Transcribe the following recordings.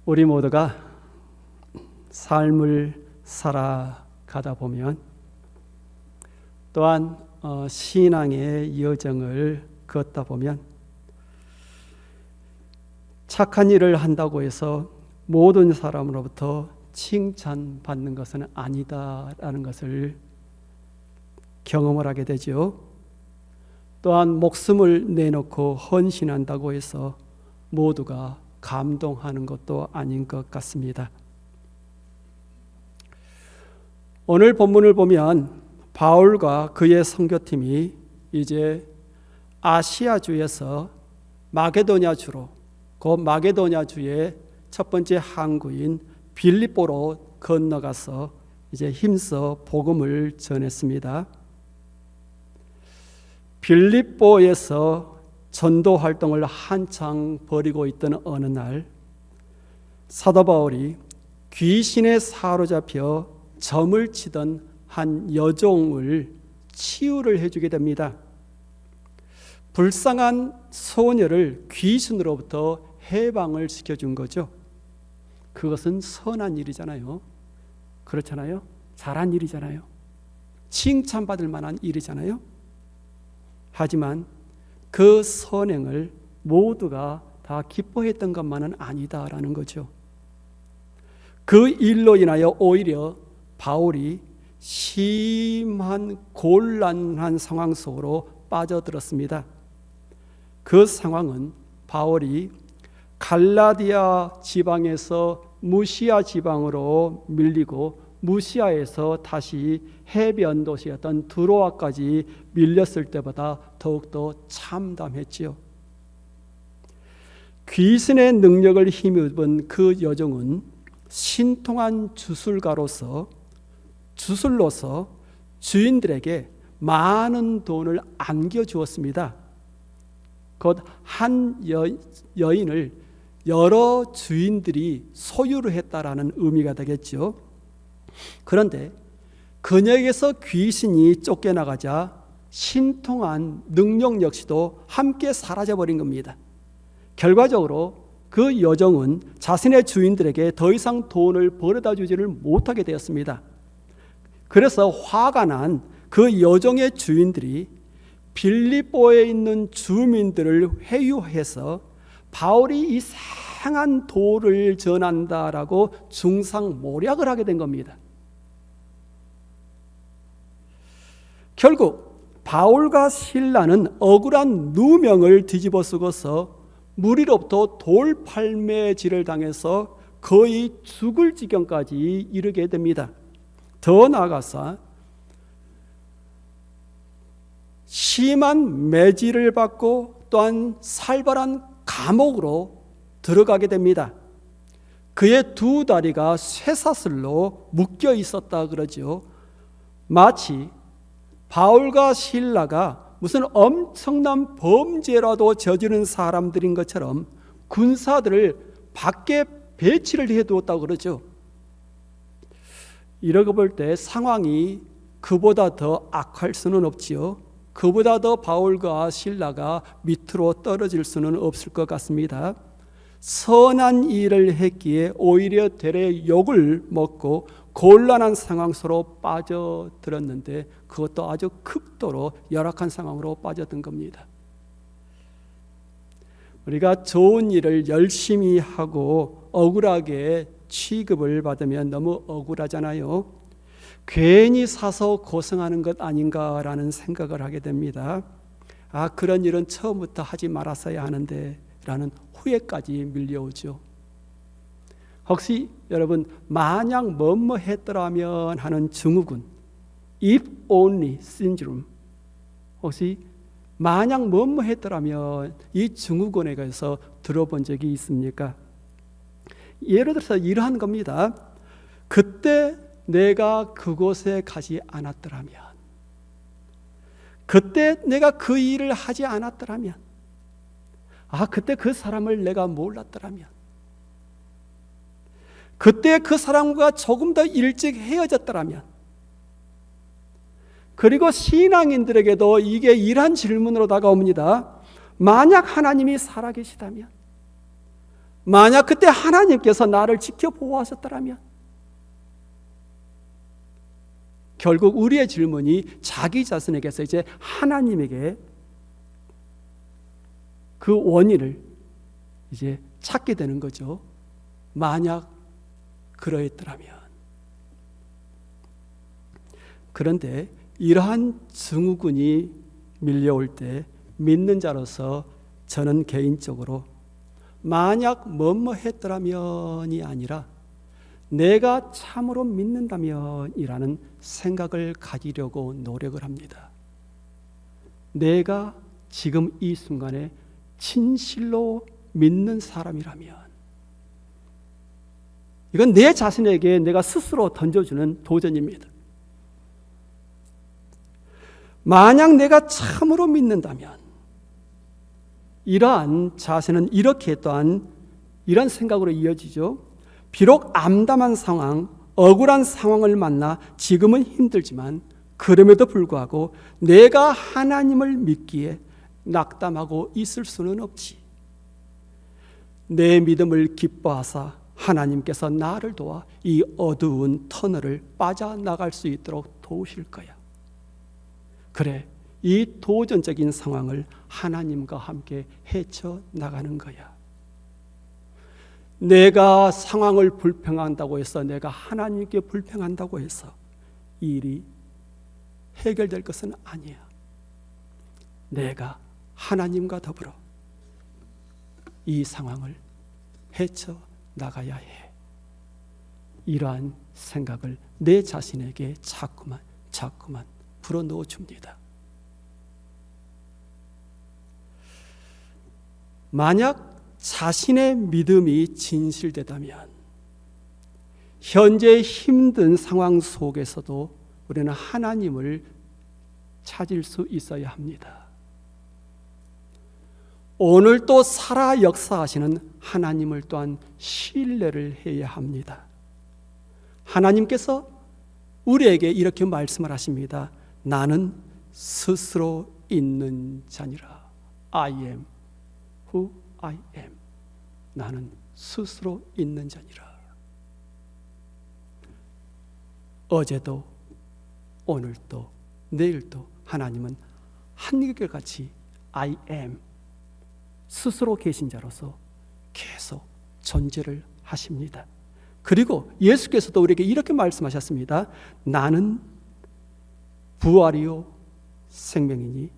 우리 모두가 삶을 살아가다 보면 또한 신앙의 여정을 걷다 보면 착한 일을 한다고 해서 모든 사람으로부터 칭찬받는 것은 아니다라는 것을 경험을 하게 되죠. 또한 목숨을 내놓고 헌신한다고 해서 모두가 감동하는 것도 아닌 것 같습니다. 오늘 본문을 보면 바울과 그의 선교팀이 이제 아시아주에서 마게도냐주로, 그 마게도냐주의 첫 번째 항구인 빌립보로 건너가서 이제 힘써 복음을 전했습니다. 빌립보에서 전도 활동을 한창 벌이고 있던 어느 날 사도 바울이 귀신에 사로잡혀 점을 치던 한 여종을 치유를 해주게 됩니다. 불쌍한 소녀를 귀신으로부터 해방을 시켜준 거죠. 그것은 선한 일이잖아요. 그렇잖아요. 잘한 일이잖아요. 칭찬받을 만한 일이잖아요. 하지만 그 선행을 모두가 다 기뻐했던 것만은 아니다라는 거죠. 그 일로 인하여 오히려 바울이 심한 곤란한 상황 속으로 빠져들었습니다. 그 상황은 바울이 갈라디아 지방에서 무시아 지방으로 밀리고 무시아에서 다시 해변 도시였던 드로아까지 밀렸을 때보다 더욱더 참담했지요. 귀신의 능력을 힘입은 그 여종은 신통한 주술가로서 주인들에게 많은 돈을 안겨주었습니다. 곧 한 여인을 여러 주인들이 소유를 했다라는 의미가 되겠죠. 그런데 그녀에게서 귀신이 쫓겨나가자 신통한 능력 역시도 함께 사라져버린 겁니다. 결과적으로 그 여종은 자신의 주인들에게 더 이상 돈을 벌어다 주지를 못하게 되었습니다. 그래서 화가 난 그 여종의 주인들이 빌립보에 있는 주민들을 회유해서 바울이 이상한 도를 전한다라고 중상모략을 하게 된 겁니다. 결국 바울과 실라는 억울한 누명을 뒤집어 쓰고서 무리로부터 돌팔매질을 당해서 거의 죽을 지경까지 이르게 됩니다. 더 나아가서 심한 매질을 받고 또한 살벌한 감옥으로 들어가게 됩니다. 그의 두 다리가 쇠사슬로 묶여 있었다 그러죠. 마치 바울과 실라가 무슨 엄청난 범죄라도 저지른 사람들인 것처럼 군사들을 밖에 배치를 해두었다고 그러죠. 이러고 볼 때 상황이 그보다 더 악할 수는 없지요. 그보다 더 바울과 실라가 밑으로 떨어질 수는 없을 것 같습니다. 선한 일을 했기에 오히려 되레 욕을 먹고 곤란한 상황 속으로 빠져들었는데 그것도 아주 극도로 열악한 상황으로 빠져든 겁니다. 우리가 좋은 일을 열심히 하고 억울하게 취급을 받으면 너무 억울하잖아요. 괜히 사서 고생하는 것 아닌가라는 생각을 하게 됩니다. 그런 일은 처음부터 하지 말았어야 하는데 라는 후회까지 밀려오죠. 혹시 여러분 만약 뭐뭐 했더라면 하는 증후군 if only syndrome 혹시 만약 뭐뭐 했더라면 이 증후군에 대해서 들어본 적이 있습니까? 예를 들어서 이러한 겁니다. 그때 내가 그곳에 가지 않았더라면, 그때 내가 그 일을 하지 않았더라면, 그때 그 사람을 내가 몰랐더라면, 그때 그 사람과 조금 더 일찍 헤어졌더라면. 그리고 신앙인들에게도 이게 이러한 질문으로 다가옵니다. 만약 하나님이 살아계시다면, 만약 그때 하나님께서 나를 지켜보았었더라면, 결국 우리의 질문이 자기 자신에게서 이제 하나님에게 그 원인을 이제 찾게 되는 거죠. 만약 그러했더라면. 그런데 이러한 증후군이 밀려올 때 믿는 자로서 저는 개인적으로 만약 뭐뭐 했더라면이 아니라 내가 참으로 믿는다면이라는 생각을 가지려고 노력을 합니다. 내가 지금 이 순간에 진실로 믿는 사람이라면, 이건 내 자신에게 내가 스스로 던져주는 도전입니다. 만약 내가 참으로 믿는다면, 이러한 자세는 이렇게 또한 이런 생각으로 이어지죠. 비록 암담한 상황, 억울한 상황을 만나 지금은 힘들지만 그럼에도 불구하고 내가 하나님을 믿기에 낙담하고 있을 수는 없지. 내 믿음을 기뻐하사 하나님께서 나를 도와 이 어두운 터널을 빠져나갈 수 있도록 도우실 거야. 그래, 이 도전적인 상황을 하나님과 함께 헤쳐나가는 거야. 내가 상황을 불평한다고 해서, 내가 하나님께 불평한다고 해서 이 일이 해결될 것은 아니야. 내가 하나님과 더불어 이 상황을 헤쳐나가야 해. 이러한 생각을 내 자신에게 자꾸만 불어넣어 줍니다. 만약 자신의 믿음이 진실되다면 현재 힘든 상황 속에서도 우리는 하나님을 찾을 수 있어야 합니다. 오늘 또 살아 역사하시는 하나님을 또한 신뢰를 해야 합니다. 하나님께서 우리에게 이렇게 말씀을 하십니다. 나는 스스로 있는 자니라. I am who I am. 나는 스스로 있는 자니라. 어제도 오늘도 내일도 하나님은 한결같이 I am, 스스로 계신 자로서 계속 존재를 하십니다. 그리고 예수께서도 우리에게 이렇게 말씀하셨습니다. 나는 부활이요 생명이니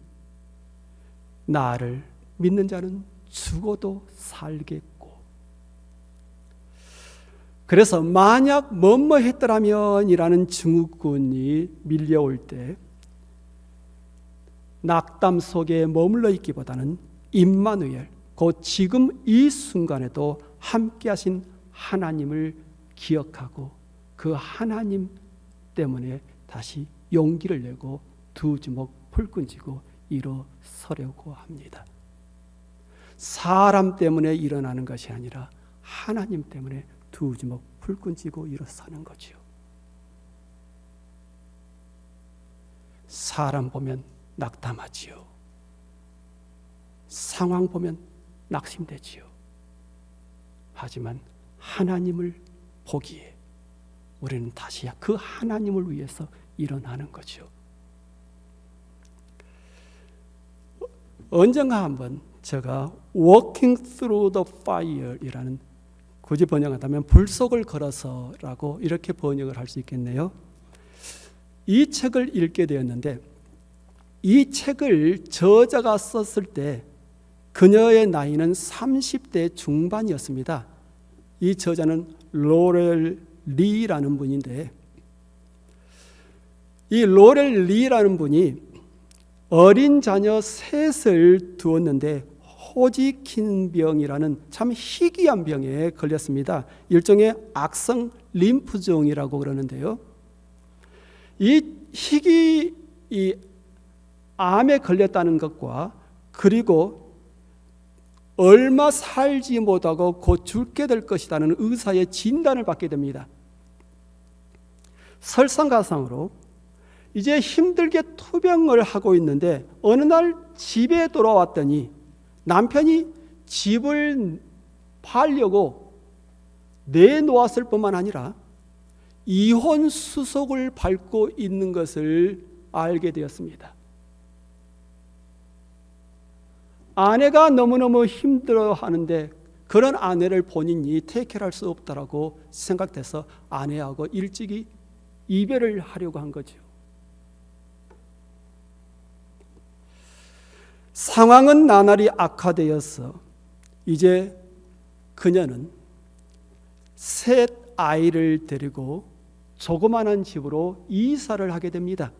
나를 믿는 자는 죽어도 살겠고. 그래서 만약 뭐뭐 했더라면 이라는 증후군이 밀려올 때 낙담 속에 머물러 있기보다는 임마누엘, 곧 지금 이 순간에도 함께 하신 하나님을 기억하고 그 하나님 때문에 다시 용기를 내고 두 주먹 불끈 쥐고 일어서려고 합니다. 사람 때문에 일어나는 것이 아니라 하나님 때문에 두 주먹 불끈 쥐고 일어서는 거지요. 사람 보면 낙담하지요. 상황 보면 낙심되지요. 하지만 하나님을 보기에 우리는 다시 그 하나님을 위해서 일어나는 거죠. 언젠가 한번 제가 Walking Through the Fire이라는, 굳이 번역한다면 불 속을 걸어서라고 이렇게 번역을 할 수 있겠네요. 이 책을 읽게 되었는데 이 책을 저자가 썼을 때 그녀의 나이는 30대 중반이었습니다. 이 저자는 로렐 리라는 분인데, 이 로렐 리라는 분이 어린 자녀 셋을 두었는데 호지킨 병이라는 참 희귀한 병에 걸렸습니다. 일종의 악성 림프종이라고 그러는데요. 이 희귀 암에 걸렸다는 것과 그리고 얼마 살지 못하고 곧 죽게 될 것이라는 의사의 진단을 받게 됩니다. 설상가상으로 이제 힘들게 투병을 하고 있는데 어느 날 집에 돌아왔더니 남편이 집을 팔려고 내놓았을 뿐만 아니라 이혼 수속을 밟고 있는 것을 알게 되었습니다. 아내가 너무너무 힘들어하는데 그런 아내를 본인이 테이크할 수 없다라고 생각돼서 아내하고 일찍이 이별을 하려고 한 거죠. 상황은 나날이 악화되어서 이제 그녀는 셋 아이를 데리고 조그마한 집으로 이사를 하게 됩니다.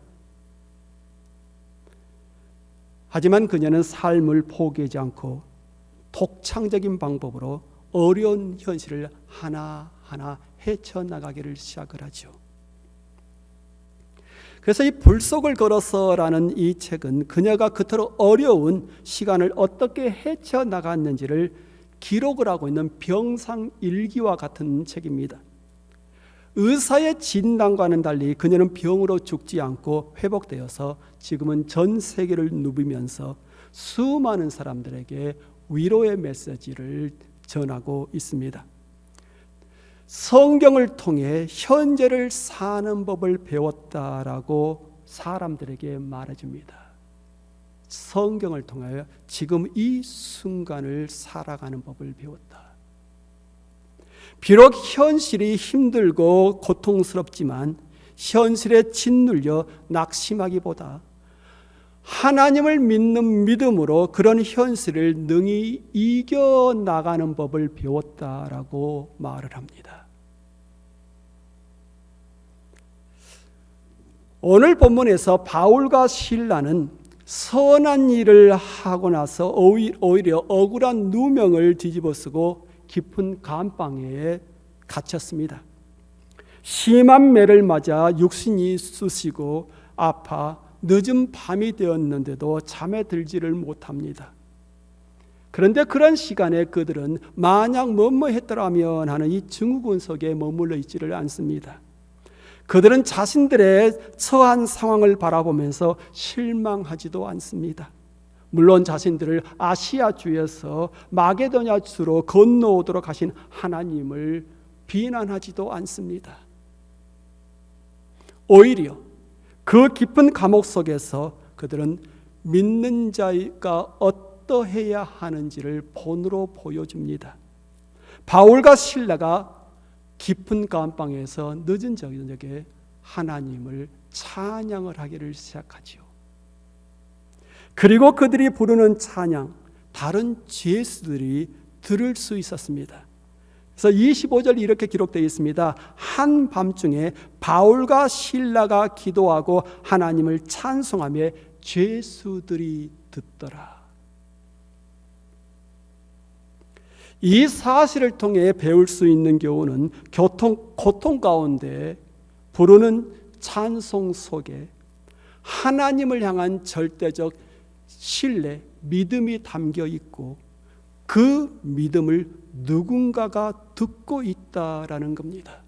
하지만 그녀는 삶을 포기하지 않고 독창적인 방법으로 어려운 현실을 하나하나 헤쳐나가기를 시작을 하죠. 그래서 이 불속을 걸어서라는 이 책은 그녀가 그토록 어려운 시간을 어떻게 헤쳐나갔는지를 기록을 하고 있는 병상일기와 같은 책입니다. 의사의 진단과는 달리 그녀는 병으로 죽지 않고 회복되어서 지금은 전 세계를 누비면서 수많은 사람들에게 위로의 메시지를 전하고 있습니다. 성경을 통해 현재를 사는 법을 배웠다라고 사람들에게 말해줍니다. 성경을 통하여 지금 이 순간을 살아가는 법을 배웠다. 비록 현실이 힘들고 고통스럽지만 현실에 짓눌려 낙심하기보다 하나님을 믿는 믿음으로 그런 현실을 능히 이겨나가는 법을 배웠다라고 말을 합니다. 오늘 본문에서 바울과 실라는 선한 일을 하고 나서 오히려 억울한 누명을 뒤집어쓰고 깊은 감방에 갇혔습니다. 심한 매를 맞아 육신이 쑤시고 아파 늦은 밤이 되었는데도 잠에 들지를 못합니다. 그런데 그런 시간에 그들은 만약 뭐뭐했더라면 하는 이 증후군 속에 머물러 있지를 않습니다. 그들은 자신들의 처한 상황을 바라보면서 실망하지도 않습니다. 물론 자신들을 아시아 주에서 마게도냐 주로 건너오도록 하신 하나님을 비난하지도 않습니다. 오히려 그 깊은 감옥 속에서 그들은 믿는 자가 어떠해야 하는지를 본으로 보여줍니다. 바울과 실라가 깊은 감방에서 늦은 저녁에 하나님을 찬양을 하기를 시작하지요. 그리고 그들이 부르는 찬양, 다른 죄수들이 들을 수 있었습니다. 그래서 25절 이렇게 기록되어 있습니다. 한밤중에 바울과 실라가 기도하고 하나님을 찬송하며 죄수들이 듣더라. 이 사실을 통해 배울 수 있는 교훈은 고통 가운데 부르는 찬송 속에 하나님을 향한 절대적 신뢰, 믿음이 담겨 있고 그 믿음을 누군가가 듣고 있다라는 겁니다.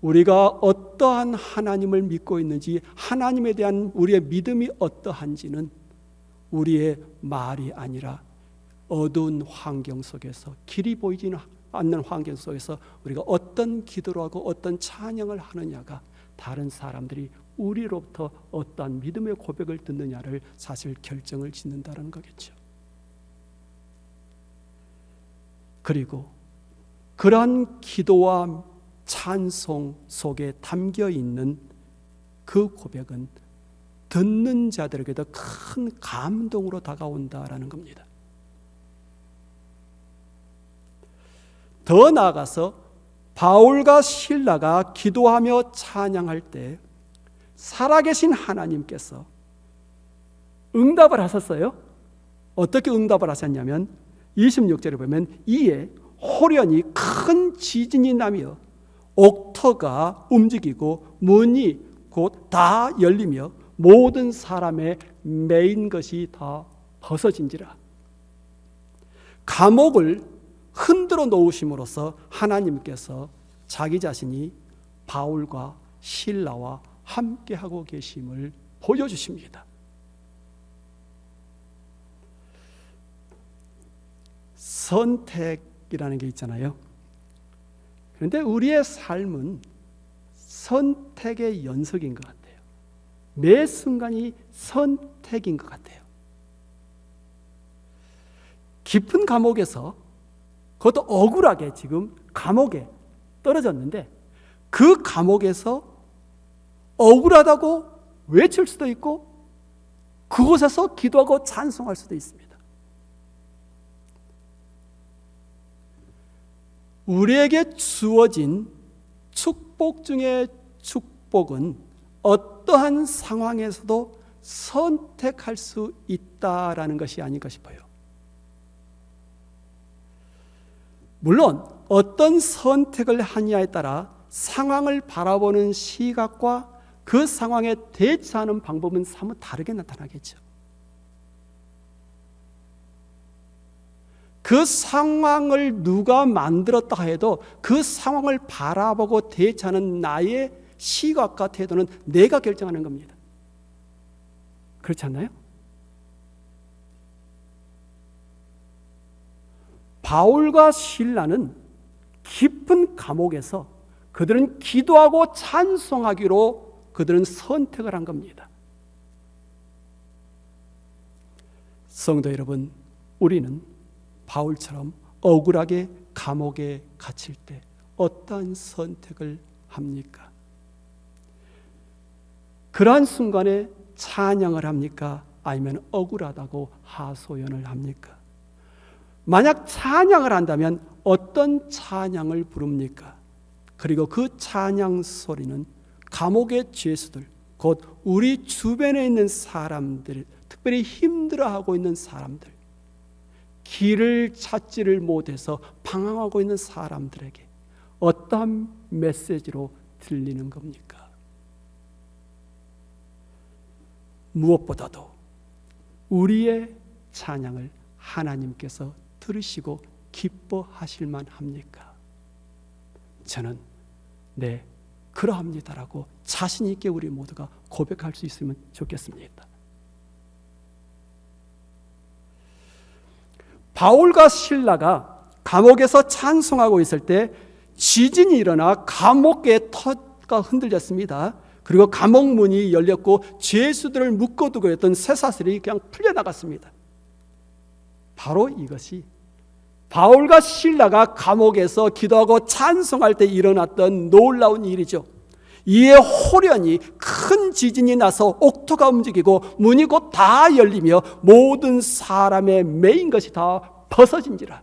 우리가 어떠한 하나님을 믿고 있는지, 하나님에 대한 우리의 믿음이 어떠한지는 우리의 말이 아니라 어두운 환경 속에서, 길이 보이지는 않는 환경 속에서 우리가 어떤 기도를 하고 어떤 찬양을 하느냐가 다른 사람들이 우리로부터 어떠한 믿음의 고백을 듣느냐를 사실 결정을 짓는다는 거겠죠. 그리고 그러한 기도와 찬송 속에 담겨 있는 그 고백은 듣는 자들에게도 큰 감동으로 다가온다라는 겁니다. 더 나아가서 바울과 실라가 기도하며 찬양할 때 살아계신 하나님께서 응답을 하셨어요. 어떻게 응답을 하셨냐면 26절에 보면 이에 호련히 큰 지진이 나며 옥터가 움직이고 문이 곧 다 열리며 모든 사람의 매인 것이 다 벗어진지라. 감옥을 흔들어 놓으심으로써 하나님께서 자기 자신이 바울과 실라와 함께하고 계심을 보여주십니다. 선택이라는 게 있잖아요. 그런데 우리의 삶은 선택의 연속인 것 같아요. 매 순간이 선택인 것 같아요. 깊은 감옥에서, 그것도 억울하게 지금 감옥에 떨어졌는데, 그 감옥에서 억울하다고 외칠 수도 있고 그곳에서 기도하고 찬송할 수도 있습니다. 우리에게 주어진 축복 중에 축복은 어떠한 상황에서도 선택할 수 있다라는 것이 아닌가 싶어요. 물론 어떤 선택을 하느냐에 따라 상황을 바라보는 시각과 그 상황에 대처하는 방법은 사뭇 다르게 나타나겠죠. 그 상황을 누가 만들었다 해도 그 상황을 바라보고 대처하는 나의 시각과 태도는 내가 결정하는 겁니다. 그렇지 않나요? 바울과 실라는 깊은 감옥에서 그들은 기도하고 찬송하기로 그들은 선택을 한 겁니다. 성도 여러분, 우리는 바울처럼 억울하게 감옥에 갇힐 때 어떠한 선택을 합니까? 그러한 순간에 찬양을 합니까? 아니면 억울하다고 하소연을 합니까? 만약 찬양을 한다면 어떤 찬양을 부릅니까? 그리고 그 찬양 소리는 감옥의 죄수들, 곧 우리 주변에 있는 사람들, 특별히 힘들어하고 있는 사람들, 길을 찾지를 못해서 방황하고 있는 사람들에게 어떠한 메시지로 들리는 겁니까? 무엇보다도 우리의 찬양을 하나님께서 들으시고 기뻐하실만 합니까? 저는 네, 그러합니다라고 자신 있게 우리 모두가 고백할 수 있으면 좋겠습니다. 바울과 실라가 감옥에서 찬송하고 있을 때 지진이 일어나 감옥의 터가 흔들렸습니다. 그리고 감옥 문이 열렸고 죄수들을 묶어두고 있던 쇠사슬이 그냥 풀려나갔습니다. 바로 이것이 바울과 실라가 감옥에서 기도하고 찬송할 때 일어났던 놀라운 일이죠. 이에 호련히 큰 지진이 나서 옥토가 움직이고 문이 곧 다 열리며 모든 사람의 매인 것이 다 벗어진지라.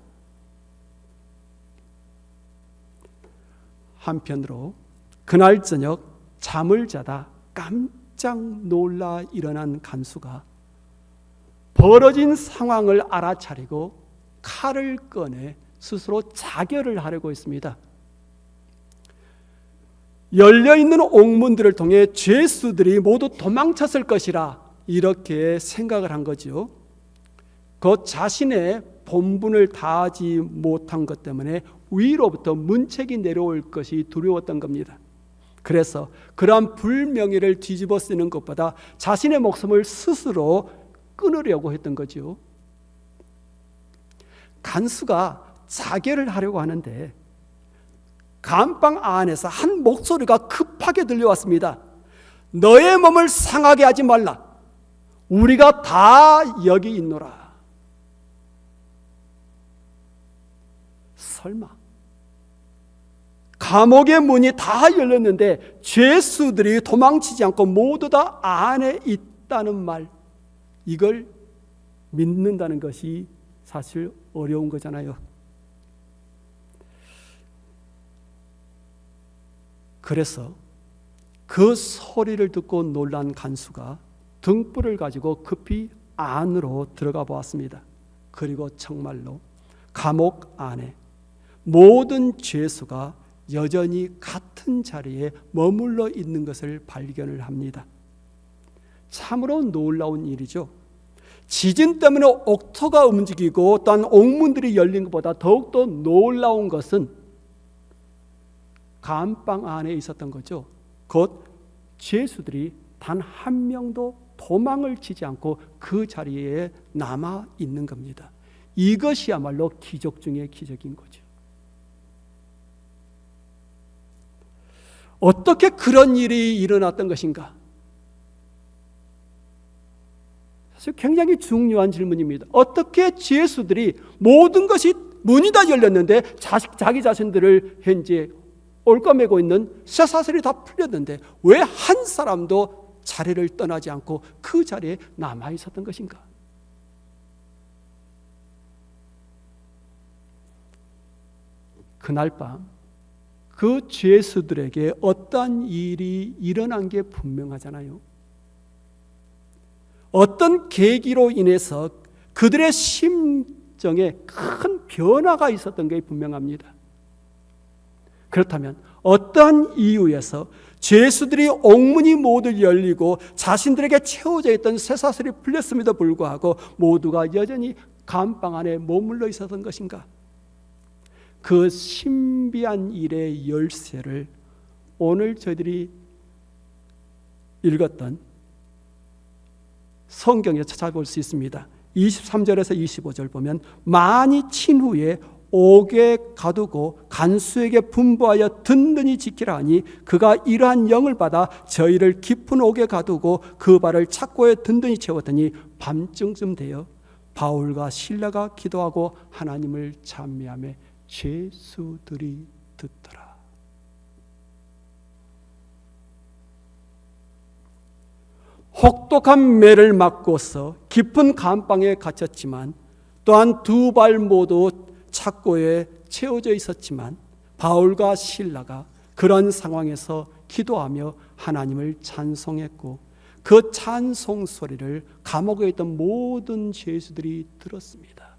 한편으로 그날 저녁 잠을 자다 깜짝 놀라 일어난 간수가 벌어진 상황을 알아차리고 칼을 꺼내 스스로 자결을 하려고 했습니다. 열려있는 옥문들을 통해 죄수들이 모두 도망쳤을 것이라 이렇게 생각을 한 거죠. 그 자신의 본분을 다하지 못한 것 때문에 위로부터 문책이 내려올 것이 두려웠던 겁니다. 그래서 그러한 불명예를 뒤집어 쓰는 것보다 자신의 목숨을 스스로 끊으려고 했던 거죠. 간수가 자결을 하려고 하는데 감방 안에서 한 목소리가 급하게 들려왔습니다. 너의 몸을 상하게 하지 말라. 우리가 다 여기 있노라. 설마 감옥의 문이 다 열렸는데 죄수들이 도망치지 않고 모두 다 안에 있다는 말, 이걸 믿는다는 것이 사실 어려운 거잖아요. 그래서 그 소리를 듣고 놀란 간수가 등불을 가지고 급히 안으로 들어가 보았습니다. 그리고 정말로 감옥 안에 모든 죄수가 여전히 같은 자리에 머물러 있는 것을 발견을 합니다. 참으로 놀라운 일이죠. 지진 때문에 옥토가 움직이고 또한 옥문들이 열린 것보다 더욱더 놀라운 것은 감방 안에 있었던 거죠. 곧 죄수들이 단 한 명도 도망을 치지 않고 그 자리에 남아 있는 겁니다. 이것이야말로 기적 중의 기적인 거죠. 어떻게 그런 일이 일어났던 것인가? 사실 굉장히 중요한 질문입니다. 어떻게 죄수들이 모든 것이 문이 다 열렸는데 자기 자신들을 현재 올까매고 있는 쇠사슬이 다 풀렸는데 왜 한 사람도 자리를 떠나지 않고 그 자리에 남아 있었던 것인가? 그날 밤 그 죄수들에게 어떠한 일이 일어난 게 분명하잖아요. 어떤 계기로 인해서 그들의 심정에 큰 변화가 있었던 게 분명합니다. 그렇다면 어떠한 이유에서 죄수들이 옥문이 모두 열리고 자신들에게 채워져 있던 쇠사슬이 풀렸음에도 불구하고 모두가 여전히 감방 안에 머물러 있었던 것인가? 그 신비한 일의 열쇠를 오늘 저희들이 읽었던 성경에 찾아볼 수 있습니다. 23절에서 25절 보면 많이 친 후에 옥에 가두고 간수에게 분부하여 든든히 지키라 하니 그가 이러한 영을 받아 저희를 깊은 옥에 가두고 그 발을 착고에 든든히 채웠더니 밤중쯤 되어 바울과 실라가 기도하고 하나님을 찬미하며 죄수들이 듣더라. 혹독한 매를 맞고서 깊은 감방에 갇혔지만 또한 두 발 모두 착고에 채워져 있었지만 바울과 실라가 그런 상황에서 기도하며 하나님을 찬송했고 그 찬송 소리를 감옥에 있던 모든 죄수들이 들었습니다.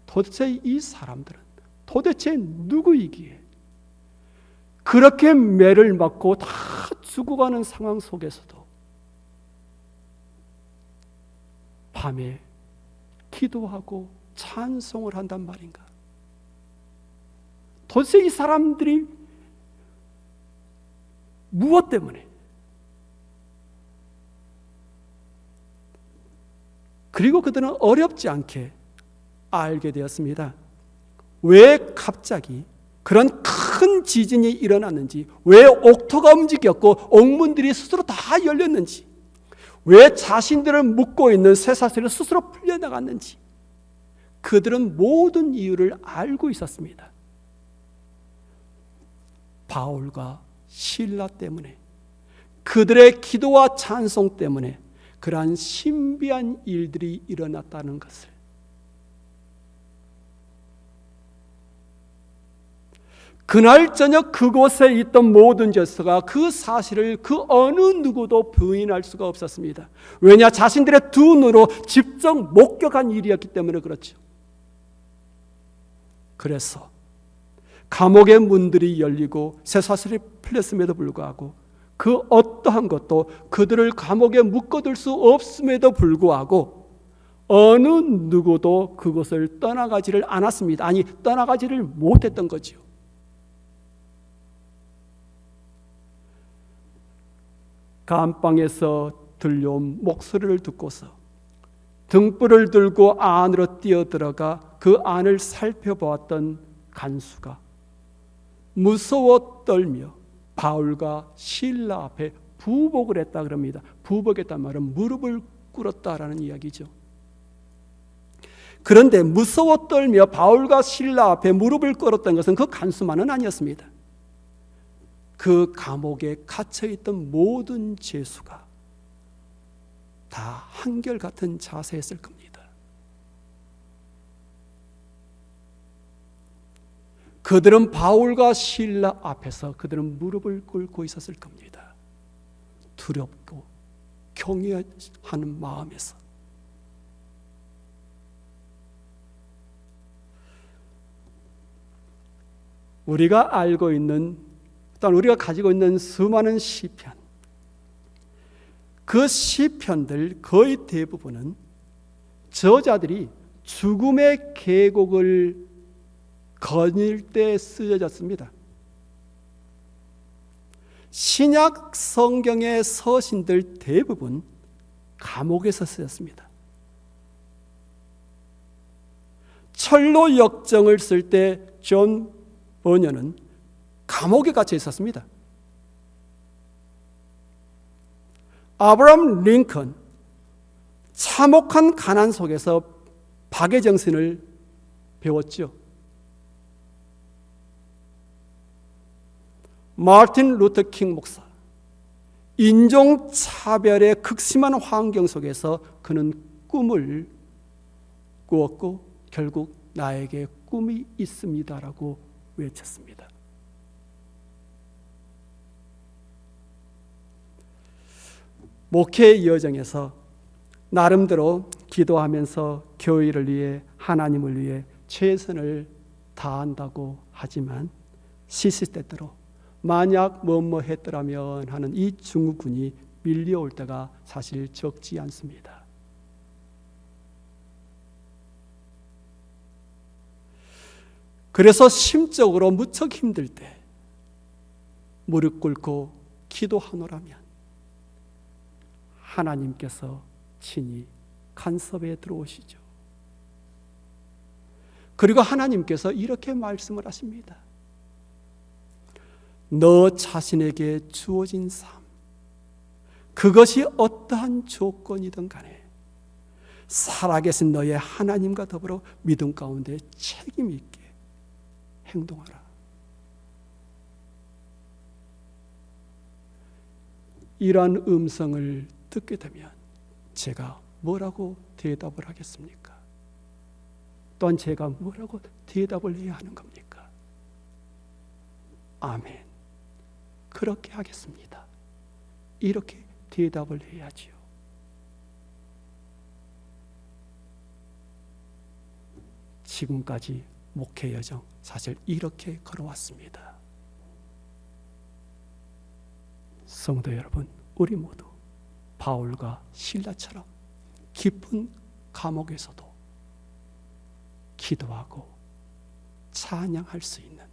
도대체 이 사람들은 도대체 누구이기에 그렇게 매를 맞고 다 죽어가는 상황 속에서도 밤에 기도하고 찬송을 한단 말인가? 도대체 이 사람들이 무엇 때문에? 그리고 그들은 어렵지 않게 알게 되었습니다. 왜 갑자기 그런 큰 지진이 일어났는지, 왜 옥토가 움직였고 옥문들이 스스로 다 열렸는지, 왜 자신들을 묶고 있는 쇠사슬이 스스로 풀려나갔는지 그들은 모든 이유를 알고 있었습니다. 바울과 실라 때문에, 그들의 기도와 찬송 때문에 그러한 신비한 일들이 일어났다는 것을. 그날 저녁 그곳에 있던 모든 죄수가 그 사실을 그 어느 누구도 부인할 수가 없었습니다. 왜냐? 자신들의 두 눈으로 직접 목격한 일이었기 때문에 그렇죠. 그래서 감옥의 문들이 열리고 쇠사슬이 풀렸음에도 불구하고 그 어떠한 것도 그들을 감옥에 묶어둘 수 없음에도 불구하고 어느 누구도 그곳을 떠나가지를 않았습니다. 아니, 떠나가지를 못했던 거죠. 감방에서 들려온 목소리를 듣고서 등불을 들고 안으로 뛰어들어가 그 안을 살펴보았던 간수가 무서워 떨며 바울과 실라 앞에 부복을 했다 그럽니다. 부복했단 말은 무릎을 꿇었다라는 이야기죠. 그런데 무서워 떨며 바울과 실라 앞에 무릎을 꿇었던 것은 그 간수만은 아니었습니다. 그 감옥에 갇혀있던 모든 죄수가 다 한결같은 자세였을 겁니다. 그들은 바울과 실라 앞에서 그들은 무릎을 꿇고 있었을 겁니다. 두렵고 경외하는 마음에서. 우리가 알고 있는, 또한 우리가 가지고 있는 수많은 시편, 그 시편들 거의 대부분은 저자들이 죽음의 계곡을 거닐 때 쓰여졌습니다. 신약 성경의 서신들 대부분 감옥에서 쓰였습니다. 철로 역정을 쓸 때 존 버녀는 감옥에 갇혀 있었습니다. 아브라함 링컨, 참혹한 가난 속에서 박애 정신을 배웠죠. 마틴 루터 킹 목사, 인종차별의 극심한 환경 속에서 그는 꿈을 꾸었고 결국 나에게 꿈이 있습니다라고 외쳤습니다. 목회의 여정에서 나름대로 기도하면서 교회를 위해 하나님을 위해 최선을 다한다고 하지만 시시때때로 만약 뭐뭐 했더라면 하는 이 증후군이 밀려올 때가 사실 적지 않습니다. 그래서 심적으로 무척 힘들 때 무릎 꿇고 기도하노라면 하나님께서 친히 간섭에 들어오시죠. 그리고 하나님께서 이렇게 말씀을 하십니다. 너 자신에게 주어진 삶, 그것이 어떠한 조건이든 간에 살아계신 너의 하나님과 더불어 믿음 가운데 책임 있게 행동하라. 이러한 음성을 듣게 되면 제가 뭐라고 대답을 하겠습니까? 또한 제가 뭐라고 대답을 해야 하는 겁니까? 아멘. 그렇게 하겠습니다. 이렇게 대답을 해야지요. 지금까지 목회 여정 사실 이렇게 걸어왔습니다. 성도 여러분, 우리 모두 바울과 실라처럼 깊은 감옥에서도 기도하고 찬양할 수 있는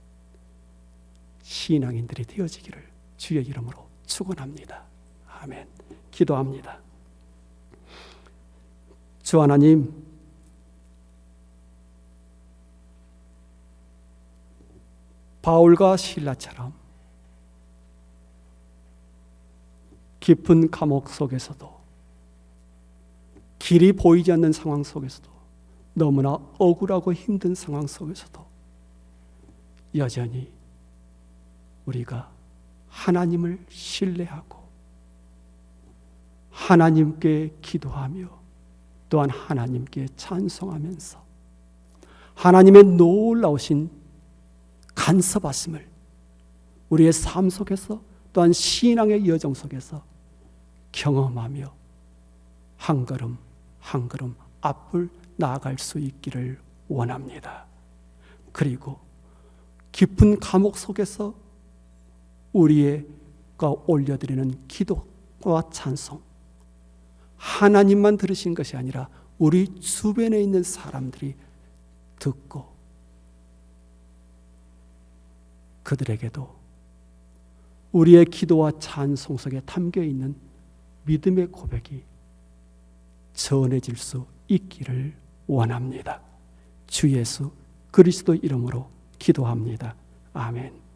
신앙인들이 되어지기를 주의 이름으로 축원합니다. 아멘. 기도합니다. 주 하나님, 바울과 실라처럼 깊은 감옥 속에서도 길이 보이지 않는 상황 속에서도 너무나 억울하고 힘든 상황 속에서도 여전히 우리가 하나님을 신뢰하고 하나님께 기도하며 또한 하나님께 찬송하면서 하나님의 놀라우신 간섭하심을 우리의 삶 속에서 또한 신앙의 여정 속에서 경험하며 한 걸음 한 걸음 앞을 나아갈 수 있기를 원합니다. 그리고 깊은 감옥 속에서 우리가 올려드리는 기도와 찬송, 하나님만 들으신 것이 아니라 우리 주변에 있는 사람들이 듣고 그들에게도 우리의 기도와 찬송 속에 담겨있는 믿음의 고백이 전해질 수 있기를 원합니다. 주 예수 그리스도 이름으로 기도합니다. 아멘.